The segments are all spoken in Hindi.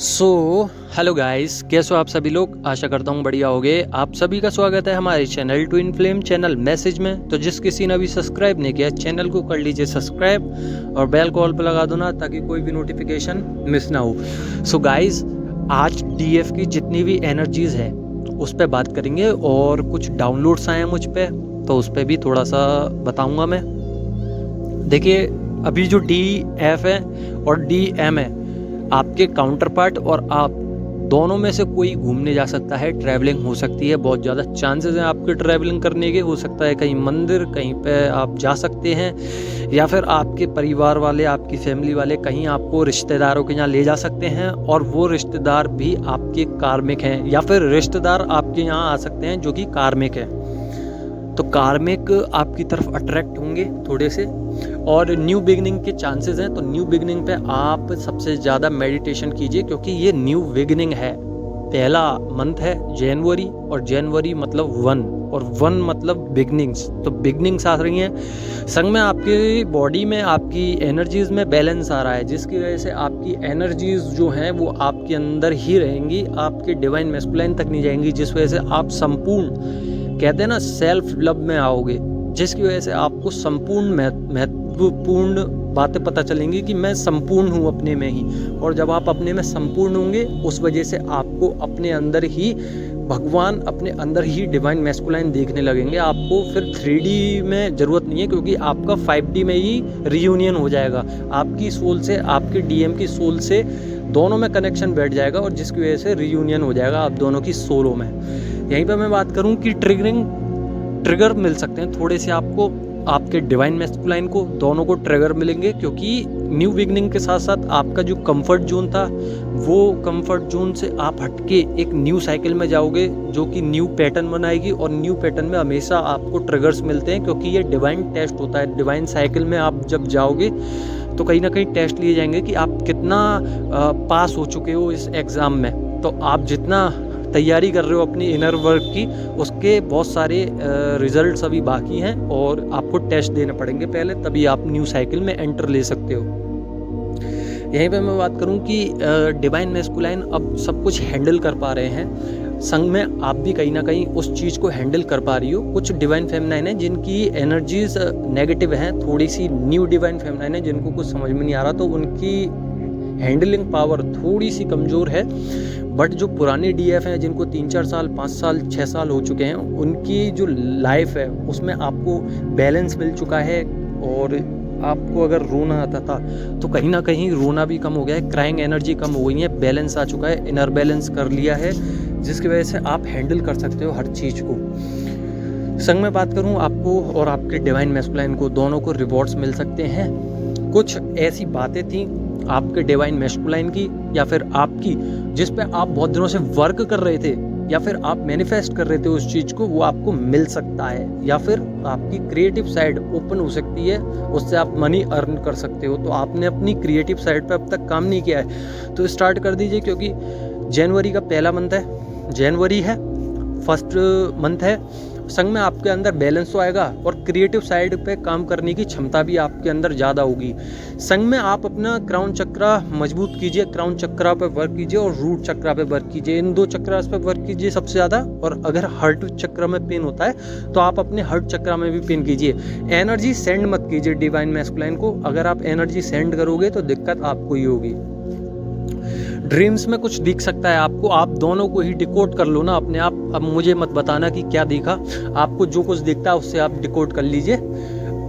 सो हेलो गाइस, कैसे हो आप सभी लोग। आशा करता हूँ बढ़िया होगे। आप सभी का स्वागत है हमारे channel twin flame channel message में। तो जिस किसी ने अभी सब्सक्राइब नहीं किया चैनल को कर लीजिए सब्सक्राइब और बेल कॉल पर लगा दो ना, ताकि कोई भी नोटिफिकेशन मिस ना हो। सो गाइस, आज डीएफ की जितनी भी एनर्जीज है उस पर बात करेंगे और कुछ डाउनलोड्स आए हैं मुझ पर, तो उस पर भी थोड़ा सा बताऊँगा मैं। देखिए, अभी जो DF है और DM है, आपके काउंटर पार्ट और आप दोनों में से कोई घूमने जा सकता है, ट्रैवलिंग हो सकती है। बहुत ज़्यादा चांसेस हैं आपके ट्रैवलिंग करने के। हो सकता है कहीं मंदिर, कहीं पे आप जा सकते हैं, या फिर आपके परिवार वाले, आपकी फैमिली वाले कहीं आपको रिश्तेदारों के यहाँ ले जा सकते हैं, और वो रिश्तेदार भी आपके कार्मिक हैं, या फिर रिश्तेदार आपके यहाँ आ सकते हैं जो कि कार्मिक है। तो कार्मिक आपकी तरफ अट्रैक्ट होंगे थोड़े से, और न्यू बिगनिंग के चांसेस हैं। तो न्यू बिगनिंग पे आप सबसे ज़्यादा मेडिटेशन कीजिए, क्योंकि ये न्यू बिगनिंग है। पहला मंथ है जनवरी, और जनवरी मतलब 1, और 1 मतलब बिगनिंग्स। तो बिगनिंग्स आ रही हैं। संग में आपकी बॉडी में, आपकी एनर्जीज में बैलेंस आ रहा है, जिसकी वजह से आपकी एनर्जीज जो हैं वो आपके अंदर ही रहेंगी, आपके डिवाइन मैस्कुलाइन तक नहीं जाएंगी, जिस वजह से आप संपूर्ण, कहते हैं ना, सेल्फ लव में आओगे, जिसकी वजह से आपको संपूर्ण महत्वपूर्ण बातें पता चलेंगी कि मैं संपूर्ण हूँ अपने में ही। और जब आप अपने में संपूर्ण होंगे, उस वजह से आपको अपने अंदर ही भगवान, अपने अंदर ही डिवाइन मैस्कुलाइन देखने लगेंगे। आपको फिर 3D में ज़रूरत नहीं है, क्योंकि आपका 5D में ही रियूनियन हो जाएगा। आपकी सोल से, आपके DM की सोल से दोनों में कनेक्शन बैठ जाएगा, और जिसकी वजह से रियूनियन हो जाएगा आप दोनों की सोलों में। यहीं पर मैं बात करूं कि ट्रिगर मिल सकते हैं थोड़े से आपको, आपके डिवाइन मैस्कुलाइन को, दोनों को ट्रिगर मिलेंगे। क्योंकि न्यू बिगनिंग के साथ साथ आपका जो कंफर्ट जोन था, वो कंफर्ट जोन से आप हटके एक न्यू साइकिल में जाओगे, जो कि न्यू पैटर्न बनाएगी। और न्यू पैटर्न में हमेशा आपको ट्रिगर्स मिलते हैं, क्योंकि ये डिवाइन टेस्ट होता है। डिवाइन साइकिल में आप जब जाओगे तो कहीं ना कहीं टेस्ट लिए जाएंगे कि आप कितना पास हो चुके हो इस एग्ज़ाम में। तो आप जितना तैयारी कर रहे हो अपनी इनर वर्क की, उसके बहुत सारे रिजल्ट्स अभी बाकी हैं, और आपको टेस्ट देने पड़ेंगे पहले, तभी आप न्यू साइकिल में एंटर ले सकते हो। यहीं पे मैं बात करूं कि डिवाइन मैस्कुलाइन अब सब कुछ हैंडल कर पा रहे हैं। संग में आप भी कहीं ना कहीं उस चीज़ को हैंडल कर पा रही हो। कुछ डिवाइन फेमिनाइन है जिनकी एनर्जीज नेगेटिव हैं, थोड़ी सी न्यू डिवाइन फेमिनाइन है जिनको कुछ समझ में नहीं आ रहा, तो उनकी हैंडलिंग पावर थोड़ी सी कमज़ोर है। बट जो पुराने DF हैं, जिनको 3-4 साल, 5 साल, 6 साल हो चुके हैं, उनकी जो लाइफ है उसमें आपको बैलेंस मिल चुका है। और आपको अगर रोना आता था तो कहीं ना कहीं रोना भी कम हो गया है, क्राइंग एनर्जी कम हो गई है, बैलेंस आ चुका है, इनर बैलेंस कर लिया है, जिसकी वजह से आप हैंडल कर सकते हो हर चीज़ को। संग में बात करूं, आपको और आपके डिवाइन मैस्कुलाइन को, दोनों को रिवॉर्ड्स मिल सकते हैं। कुछ ऐसी बातें थी आपके डिवाइन मैस्कुलाइन की या फिर आपकी, जिस पे आप बहुत दिनों से वर्क कर रहे थे, या फिर आप मैनिफेस्ट कर रहे थे उस चीज़ को, वो आपको मिल सकता है। या फिर आपकी क्रिएटिव साइड ओपन हो सकती है, उससे आप मनी अर्न कर सकते हो। तो आपने अपनी क्रिएटिव साइड पे अब तक काम नहीं किया है तो स्टार्ट कर दीजिए, क्योंकि जनवरी का पहला मंथ है, जनवरी है, फर्स्ट मंथ है। संग में आपके अंदर बैलेंस तो आएगा, और क्रिएटिव साइड पे काम करने की क्षमता भी आपके अंदर ज़्यादा होगी। संग में आप अपना क्राउन चक्रा मजबूत कीजिए, क्राउन चक्रा पे वर्क कीजिए, और रूट चक्रा पे वर्क कीजिए। इन 2 चक्रा पे वर्क कीजिए सबसे ज़्यादा। और अगर हार्ट चक्रा में पेन होता है तो आप अपने हार्ट चक्रा में भी पेन कीजिए। एनर्जी सेंड मत कीजिए डिवाइन मैस्कुलाइन को। अगर आप एनर्जी सेंड करोगे तो दिक्कत आपको ही होगी। ड्रीम्स में कुछ दिख सकता है आपको, आप दोनों को ही डिकोड कर लो ना अपने आप। अब मुझे मत बताना कि क्या दिखा, आपको जो कुछ दिखता है उससे आप डिकोड कर लीजिए,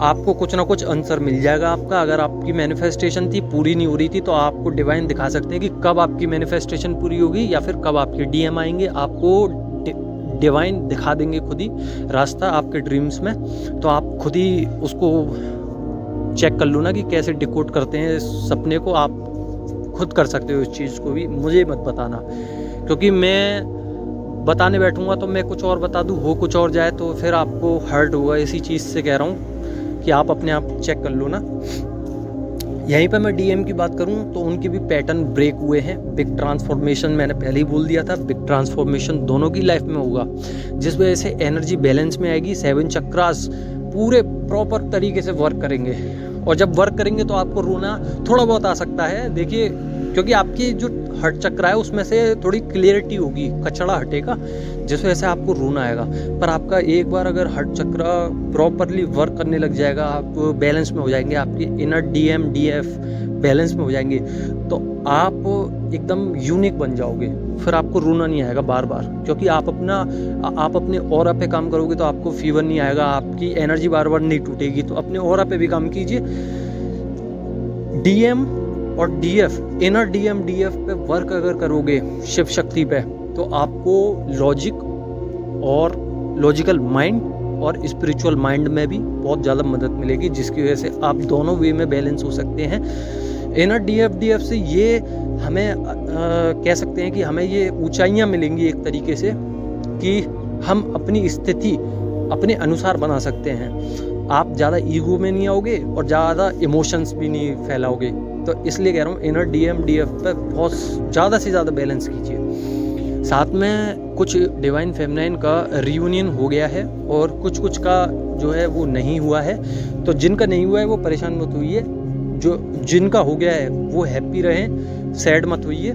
आपको कुछ ना कुछ आंसर मिल जाएगा आपका। अगर आपकी मैनिफेस्टेशन थी पूरी नहीं हो रही थी, तो आपको डिवाइन दिखा सकते हैं कि कब आपकी मैनिफेस्टेशन पूरी होगी, या फिर कब आपके DM आएंगे। आपको डिवाइन दिखा देंगे खुद ही रास्ता आपके ड्रीम्स में। तो आप खुद ही उसको चेक कर लो ना कि कैसे डिकोड करते हैं सपने को। आप खुद कर सकते हो इस चीज़ को भी, मुझे मत बताना, क्योंकि मैं बताने बैठूंगा तो मैं कुछ और बता दूं, हो कुछ और जाए तो फिर आपको हर्ट होगा। इसी चीज़ से कह रहा हूँ कि आप अपने आप चेक कर लो ना। यहीं पे मैं DM की बात करूं तो उनके भी पैटर्न ब्रेक हुए हैं। बिग ट्रांसफॉर्मेशन, मैंने पहले ही बोल दिया था, बिग ट्रांसफॉर्मेशन दोनों की लाइफ में होगा, जिस वजह से एनर्जी बैलेंस में आएगी। 7 चक्रास पूरे प्रॉपर तरीके से वर्क करेंगे। और जब वर्क करेंगे तो आपको रोना थोड़ा बहुत आ सकता है, देखिए, क्योंकि आपकी जो हर्ट चक्र है उसमें से थोड़ी क्लियरिटी होगी, कचड़ा हटेगा, जिस वजह से आपको रोना आएगा। पर आपका एक बार अगर हर्ट चक्र प्रॉपरली वर्क करने लग जाएगा, आप बैलेंस में हो जाएंगे, आपकी इनर डीएम डीएफ बैलेंस में हो जाएंगे, तो आप एकदम यूनिक बन जाओगे। फिर आपको रोना नहीं आएगा बार बार, क्योंकि आप अपने ऑरा पे काम करोगे तो आपको फीवर नहीं आएगा, आपकी एनर्जी बार बार नहीं टूटेगी। तो अपने ऑरा पे भी काम कीजिए। डीएम और डीएफ, इनर डीएम डीएफ पे वर्क अगर करोगे शिव शक्ति पे, तो आपको लॉजिक और लॉजिकल माइंड और स्पिरिचुअल माइंड में भी बहुत ज़्यादा मदद मिलेगी, जिसकी वजह से आप दोनों वे में बैलेंस हो सकते हैं। इनर डीएफ से ये हमें कह सकते हैं कि हमें ये ऊंचाइयां मिलेंगी एक तरीके से, कि हम अपनी स्थिति अपने अनुसार बना सकते हैं। आप ज़्यादा ईगो में नहीं आओगे और ज़्यादा इमोशंस भी नहीं फैलाओगे। तो इसलिए कह रहा हूँ इनर डीएम डीएफ पे बहुत ज़्यादा से ज़्यादा बैलेंस कीजिए। साथ में कुछ डिवाइन फेमिनाइन का रियूनियन हो गया है और कुछ का जो है वो नहीं हुआ है। तो जिनका नहीं हुआ है वो परेशान मत होइए, जो जिनका हो गया है वो हैप्पी रहें, सैड मत होइए।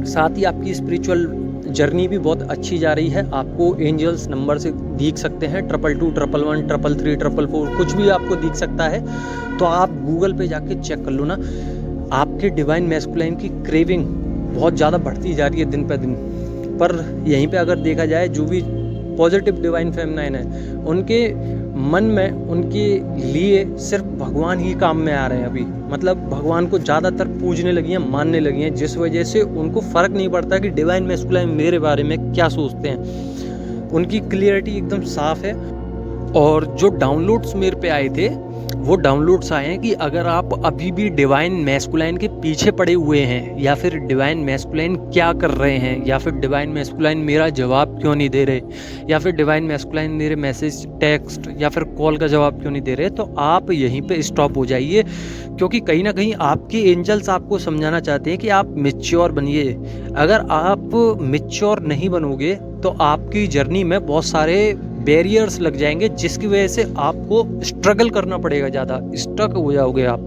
साथ ही आपकी स्पिरिचुअल जर्नी भी बहुत अच्छी जा रही है। आपको एंजल्स नंबर से दिख सकते हैं, 222, 111, 333, 444, कुछ भी आपको दिख सकता है। तो आप गूगल पे जाके चेक कर लो ना। आपके डिवाइन मैस्कुलाइन की क्रेविंग बहुत ज़्यादा बढ़ती जा रही है दिन पे दिन। पर यहीं पे अगर देखा जाए, जो भी पॉजिटिव डिवाइन फेमिनाइन है, उनके मन में उनके लिए सिर्फ भगवान ही काम में आ रहे हैं अभी। मतलब भगवान को ज़्यादातर पूजने लगी हैं, मानने लगी हैं, जिस वजह से उनको फ़र्क नहीं पड़ता कि डिवाइन मैस्कुलाइन मेरे बारे में क्या सोचते हैं। उनकी क्लियरिटी एकदम साफ है। और जो डाउनलोड्स मेरे पे आए थे, वो डाउनलोड्स आए हैं कि अगर आप अभी भी डिवाइन मैस्कुलाइन के पीछे पड़े हुए हैं, या फिर डिवाइन मैस्कुलाइन क्या कर रहे हैं, या फिर डिवाइन मैस्कुलाइन मेरा जवाब क्यों नहीं दे रहे, या फिर डिवाइन मैस्कुलाइन मेरे मैसेज, टेक्स्ट या फिर कॉल का जवाब क्यों नहीं दे रहे, तो आप यहीं पे स्टॉप हो जाइए। क्योंकि कहीं ना कहीं आपके एंजल्स आपको समझाना चाहते हैं कि आप मैच्योर बनिए। अगर आप मैच्योर नहीं बनोगे तो आपकी जर्नी में बहुत सारे बैरियर्स लग जाएंगे, जिसकी वजह से आपको स्ट्रगल करना पड़ेगा, ज़्यादा स्टक हो जाओगे आप।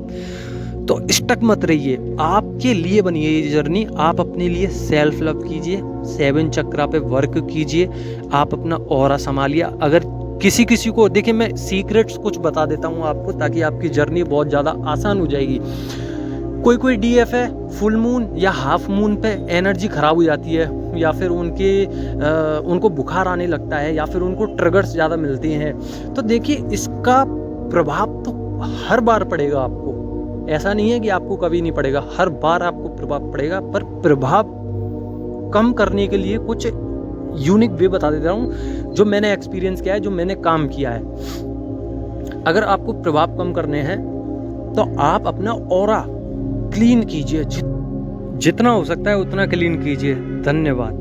तो स्टक मत रहिए, आपके लिए बनिए ये जर्नी। आप अपने लिए सेल्फ लव कीजिए, 7 चक्रा पे वर्क कीजिए, आप अपना ऑरा संभालिए। अगर किसी को देखिए, मैं सीक्रेट्स कुछ बता देता हूँ आपको, ताकि आपकी जर्नी बहुत ज़्यादा आसान हो जाएगी। कोई डीएफ है, फुल मून या हाफ मून पे एनर्जी ख़राब हो जाती है, या फिर उनको बुखार आने लगता है, या फिर उनको ट्रिगर्स ज़्यादा मिलते हैं। तो देखिए, इसका प्रभाव तो हर बार पड़ेगा आपको। ऐसा नहीं है कि आपको कभी नहीं पड़ेगा, हर बार आपको प्रभाव पड़ेगा। पर प्रभाव कम करने के लिए कुछ यूनिक वे बता देता हूँ, जो मैंने एक्सपीरियंस किया है, जो मैंने काम किया है। अगर आपको प्रभाव कम करने हैं तो आप अपना ऑरा क्लीन कीजिए, जितना हो सकता है उतना क्लीन कीजिए। धन्यवाद।